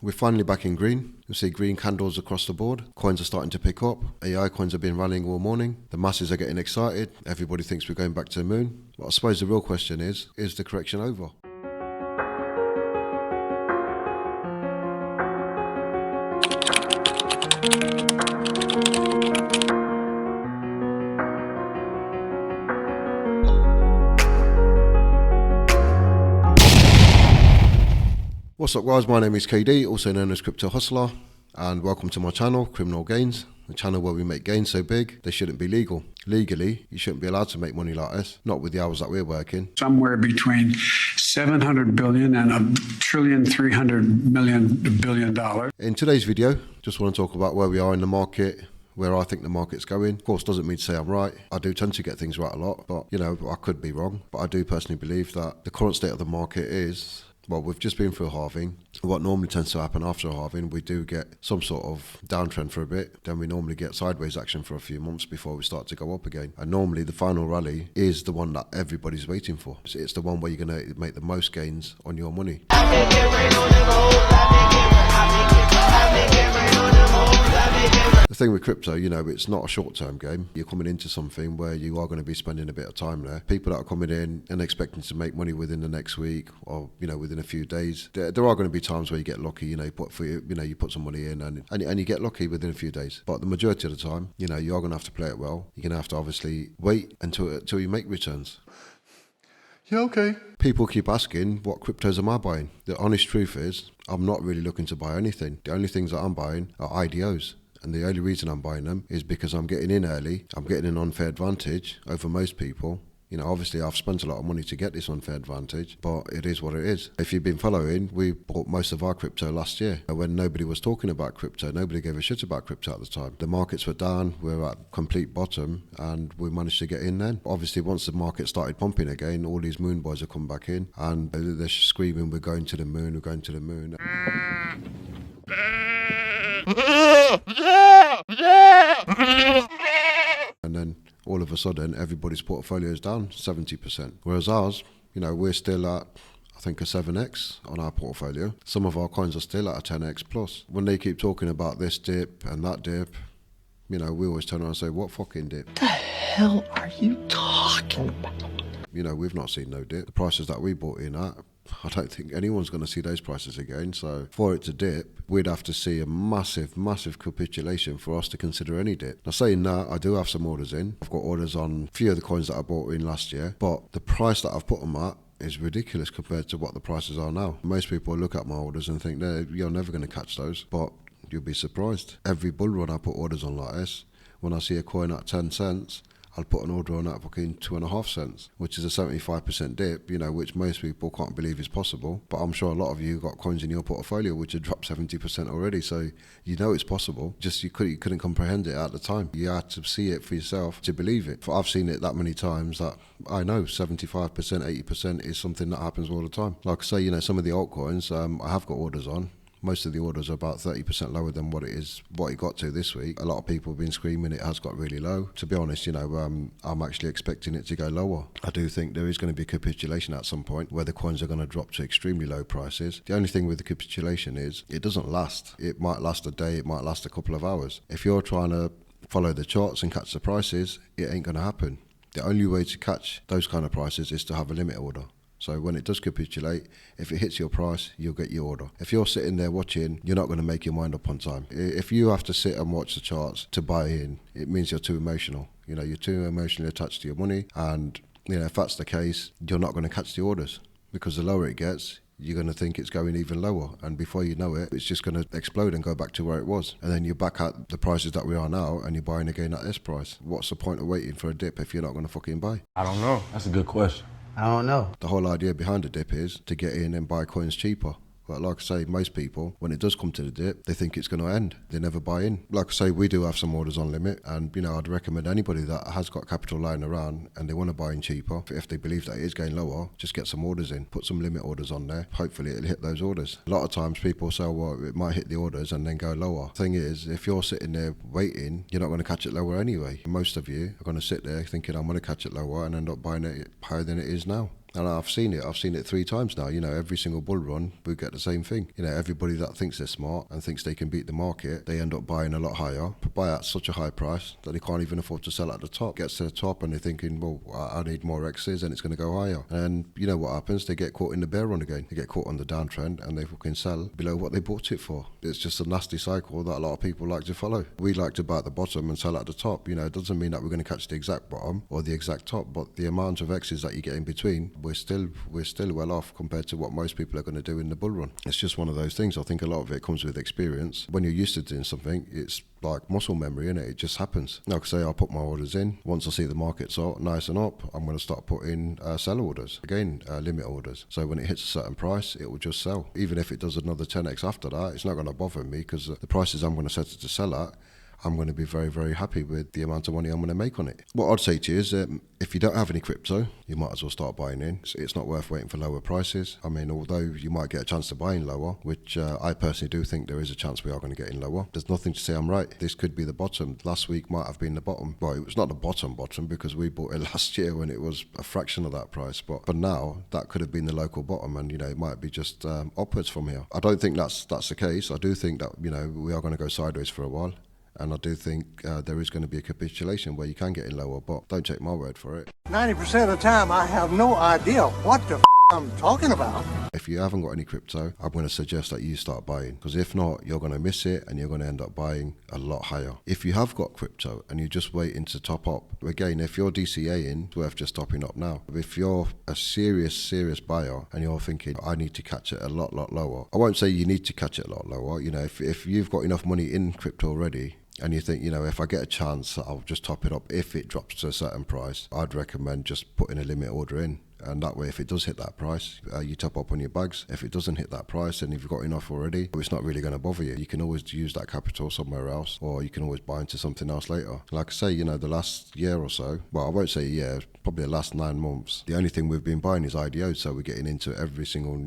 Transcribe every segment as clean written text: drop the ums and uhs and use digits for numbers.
We're finally back in green. You see green candles across the board. Coins are starting to pick up. AI coins have been rallying all morning. The masses are getting excited. Everybody thinks we're going back to the moon. But I suppose the real question is the correction over? What's up guys, my name is KD, also known as Crypto Hustler, and welcome to my channel, Criminal Gains, a channel where we make gains so big they shouldn't be legal. Legally, you shouldn't be allowed to make money like this, not with the hours that we're working. Somewhere between 700 billion and $1,300 billion. In today's video, just want to talk about where we are in the market, where I think the market's going. Of course, doesn't mean to say I'm right. I do tend to get things right a lot, but you know, I could be wrong. But I do personally believe that the current state of the market is, well, we've just been through a halving. What normally tends to happen after a halving, we do get some sort of downtrend for a bit. Then we normally get sideways action for a few months before we start to go up again. And normally the final rally is the one that everybody's waiting for. It's the one where you're going to make the most gains on your money. The thing with crypto, you know, it's not a short-term game. You're coming into something where you are going to be spending a bit of time there. People that are coming in and expecting to make money within the next week or, you know, within a few days, there are going to be times where you get lucky, you know, you put some money in and you get lucky within a few days. But the majority of the time, you know, you are going to have to play it well. You're going to have to obviously wait until you make returns. Yeah, okay. People keep asking, what cryptos am I buying? The honest truth is, I'm not really looking to buy anything. The only things that I'm buying are IDOs. And the only reason I'm buying them is because I'm getting in early. I'm getting an unfair advantage over most people. You know, obviously I've spent a lot of money to get this unfair advantage, but it is what it is. If you've been following, we bought most of our crypto last year when nobody was talking about crypto. Nobody gave a shit about crypto at the time. The markets were down, we were at complete bottom, and we managed to get in then. Obviously, once the market started pumping again, all these moon boys have come back in, and they're screaming, we're going to the moon, we're going to the moon. And then all of a sudden, everybody's portfolio is down 70%. Whereas ours, you know, we're still at, I think, a 7x on our portfolio. Some of our coins are still at a 10x plus. When they keep talking about this dip and that dip, you know, we always turn around and say, what fucking dip? What the hell are you talking about? You know, we've not seen no dip. The prices that we bought in at, I don't think anyone's going to see those prices again. So for it to dip, we'd have to see a massive capitulation for us to consider any dip. Now saying that, I do have some orders in. I've got orders on a few of the coins that I bought in last year, but the price that I've put them at is ridiculous compared to what the prices are now. Most people look at my orders and think, you're never going to catch those, but you'll be surprised. Every bull run I put orders on like this, when I see a coin at 10 cents, I'll put an order on that fucking 2.5 cents, which is a 75% dip, you know, which most people can't believe is possible. But I'm sure a lot of you got coins in your portfolio which had dropped 70% already, so you know it's possible. Just you couldn't comprehend it at the time. You had to see it for yourself to believe it. I've seen it that many times that I know 75%, 80% is something that happens all the time. Like I say, you know, some of the altcoins I have got orders on. Most of the orders are about 30% lower than what it got to this week. A lot of people have been screaming it has got really low. To be honest, you know, I'm actually expecting it to go lower. I do think there is going to be capitulation at some point where the coins are going to drop to extremely low prices. The only thing with the capitulation is it doesn't last. It might last a day, it might last a couple of hours. If you're trying to follow the charts and catch the prices, it ain't going to happen. The only way to catch those kind of prices is to have a limit order. So when it does capitulate, if it hits your price, you'll get your order. If you're sitting there watching, you're not going to make your mind up on time. If you have to sit and watch the charts to buy in, it means you're too emotional. You know, you're too emotionally attached to your money. And, you know, if that's the case, you're not going to catch the orders. Because the lower it gets, you're going to think it's going even lower. And before you know it, it's just going to explode and go back to where it was. And then you're back at the prices that we are now and you're buying again at this price. What's the point of waiting for a dip if you're not going to fucking buy? I don't know. That's a good question. I don't know. The whole idea behind the dip is to get in and buy coins cheaper. But like I say, most people, when it does come to the dip, they think it's going to end. They never buy in. Like I say, we do have some orders on limit. And, you know, I'd recommend anybody that has got capital lying around and they want to buy in cheaper, if they believe that it is going lower, just get some orders in. Put some limit orders on there. Hopefully it'll hit those orders. A lot of times people say, well, it might hit the orders and then go lower. Thing is, if you're sitting there waiting, you're not going to catch it lower anyway. Most of you are going to sit there thinking, I'm going to catch it lower and end up buying it higher than it is now. And I've seen it 3 times now. Every single bull run, we get the same thing. Everybody that thinks they're smart and thinks they can beat the market, they end up buying a lot higher, buy at such a high price that they can't even afford to sell at the top. Gets to the top and they're thinking, well, I need more X's and it's going to go higher. And you know what happens? They get caught in the bear run again. They get caught on the downtrend and they fucking sell below what they bought it for. It's just a nasty cycle that a lot of people like to follow. We like to buy at the bottom and sell at the top. It doesn't mean that we're going to catch the exact bottom or the exact top, but the amount of X's that you get in between, we're still well off compared to what most people are going to do in the bull run. It's just one of those things. I think a lot of it comes with experience. When you're used to doing something, it's like muscle memory, innit? It just happens. Like I say, I'll put my orders in. Once I see the market's nice and up, I'm going to start putting sell orders. Again, limit orders. So when it hits a certain price, it will just sell. Even if it does another 10x after that, it's not going to bother me because the prices I'm going to set it to sell at, I'm going to be very, very happy with the amount of money I'm going to make on it. What I'd say to you is if you don't have any crypto, you might as well start buying in. It's not worth waiting for lower prices. I mean, although you might get a chance to buy in lower, which I personally do think there is a chance we are going to get in lower. There's nothing to say I'm right. This could be the bottom. Last week might have been the bottom. Well, it was not the bottom because we bought it last year when it was a fraction of that price. But for now, that could have been the local bottom and, it might be just upwards from here. I don't think that's the case. I do think that, we are going to go sideways for a while. And I do think there is going to be a capitulation where you can get in lower, but don't take my word for it. 90% of the time, I have no idea what the I'm talking about. If you haven't got any crypto, I'm going to suggest that you start buying, because if not, you're going to miss it and you're going to end up buying a lot higher. If you have got crypto and you're just waiting to top up, again, if you're DCAing, it's worth just topping up now. If you're a serious buyer and you're thinking, I need to catch it a lot lower, I won't say you need to catch it a lot lower. If you've got enough money in crypto already, and you think, if I get a chance, I'll just top it up if it drops to a certain price, I'd recommend just putting a limit order in. And that way, if it does hit that price, you top up on your bags. If it doesn't hit that price, and if you've got enough already, it's not really going to bother you. You can always use that capital somewhere else, or you can always buy into something else later. Like I say, the last year or so, well, I won't say a year, probably the last 9 months, the only thing we've been buying is IDOs, so we're getting into every single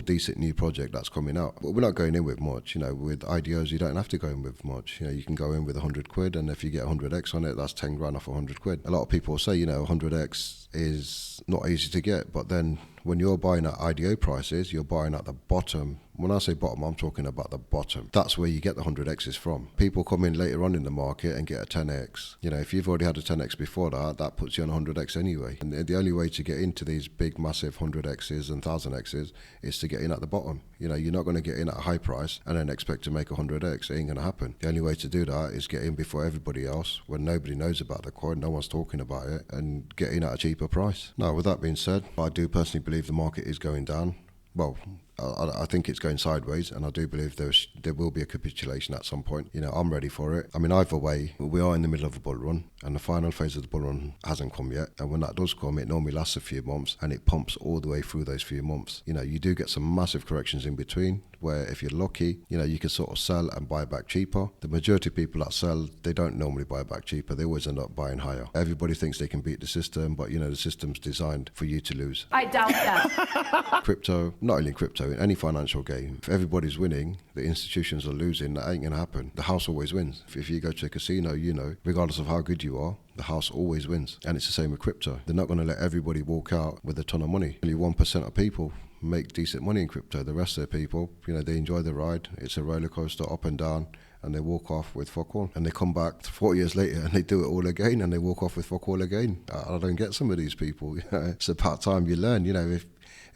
decent new project that's coming out. But we're not going in with much. With IDOs, you don't have to go in with much. You can go in with 100 quid, and if you get 100x on it, that's 10 grand off 100 quid. A lot of people say, 100x is not easy to get, but then when you're buying at IDO prices, you're buying at the bottom. When I say bottom, I'm talking about the bottom. That's where you get the 100x's from. People come in later on in the market and get a 10x. If you've already had a 10x before that puts you on 100x anyway. And the only way to get into these big, massive 100x's and 1000x's is to get in at the bottom. You're not going to get in at a high price and then expect to make 100x. It ain't going to happen. The only way to do that is get in before everybody else, when nobody knows about the coin, no one's talking about it, and get in at a cheaper price. Now, with that being said, I do personally believe the market is going down. Well, I think it's going sideways, and I do believe there will be a capitulation at some point. I'm ready for it. I mean, either way, we are in the middle of a bull run, and the final phase of the bull run hasn't come yet. And when that does come, it normally lasts a few months, and it pumps all the way through those few months. You do get some massive corrections in between, where if you're lucky, you can sort of sell and buy back cheaper. The majority of people that sell, they don't normally buy back cheaper. They always end up buying higher. Everybody thinks they can beat the system, but the system's designed for you to lose. I doubt that. Crypto, not only in crypto, in any financial game, if everybody's winning, the institutions are losing, that ain't going to happen. The house always wins. If you go to a casino, regardless of how good you are, the house always wins. And it's the same with crypto. They're not going to let everybody walk out with a ton of money. Only 1% of people make decent money in crypto. The rest of the people, they enjoy the ride. It's a roller coaster up and down, and they walk off with fuck all. And they come back 4 years later and they do it all again, and they walk off with fuck all again. I don't get some of these people. It's about time you learn.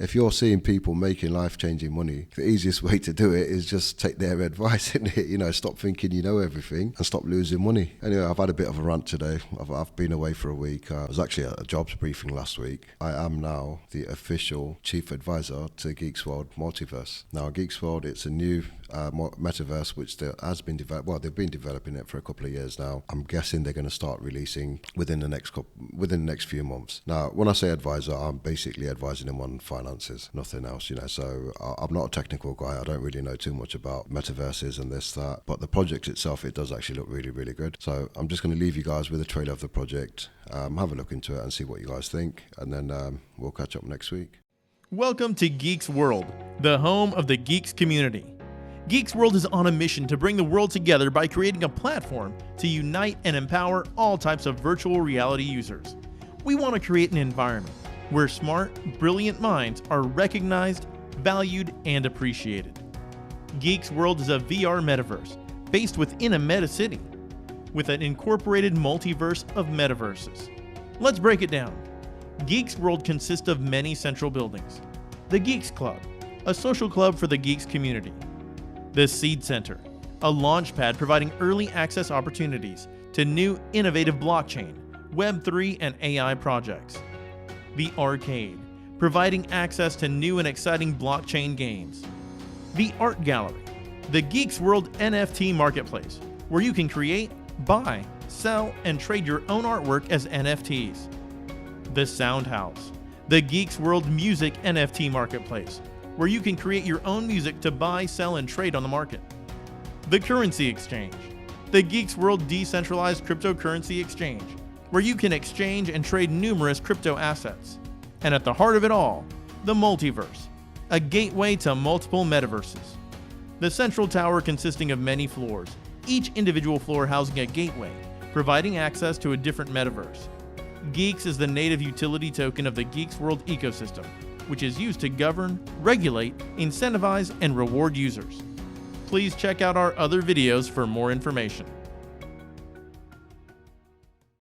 If you're seeing people making life-changing money, the easiest way to do it is just take their advice, isn't it? Stop thinking you know everything and stop losing money. Anyway, I've had a bit of a rant today. I've been away for a week. I was actually at a jobs briefing last week. I am now the official chief advisor to Geeks World Multiverse. Now, Geeks World, it's a new metaverse which has been developed. Well, they've been developing it for a couple of years now. I'm guessing they're going to start releasing within the next few months. Now, when I say advisor, I'm basically advising them on finances, nothing else. So I'm not a technical guy. I don't really know too much about metaverses and that. But the project itself, it does actually look really, really good. So I'm just going to leave you guys with a trailer of the project. Have a look into it and see what you guys think, and then we'll catch up next week. Welcome to Geeks World, the home of the Geeks community. Geeks World is on a mission to bring the world together by creating a platform to unite and empower all types of virtual reality users. We want to create an environment where smart, brilliant minds are recognized, valued, and appreciated. Geeks World is a VR metaverse based within a meta city with an incorporated multiverse of metaverses. Let's break it down. Geeks World consists of many central buildings. The Geeks Club, a social club for the Geeks community. The Seed Center, a launch pad providing early access opportunities to new innovative blockchain, Web3, and AI projects. The Arcade, providing access to new and exciting blockchain games. The Art Gallery, the Geeks World NFT marketplace, where you can create, buy, sell, and trade your own artwork as NFTs. The Sound House, the Geeks World Music NFT marketplace, where you can create your own music to buy, sell, and trade on the market. The Currency Exchange, the Geeks World decentralized cryptocurrency exchange, where you can exchange and trade numerous crypto assets. And at the heart of it all, the Multiverse, a gateway to multiple metaverses. The central tower consisting of many floors, each individual floor housing a gateway, providing access to a different metaverse. Geeks is the native utility token of the Geeks World ecosystem, which is used to govern, regulate, incentivize, and reward users. Please check out our other videos for more information.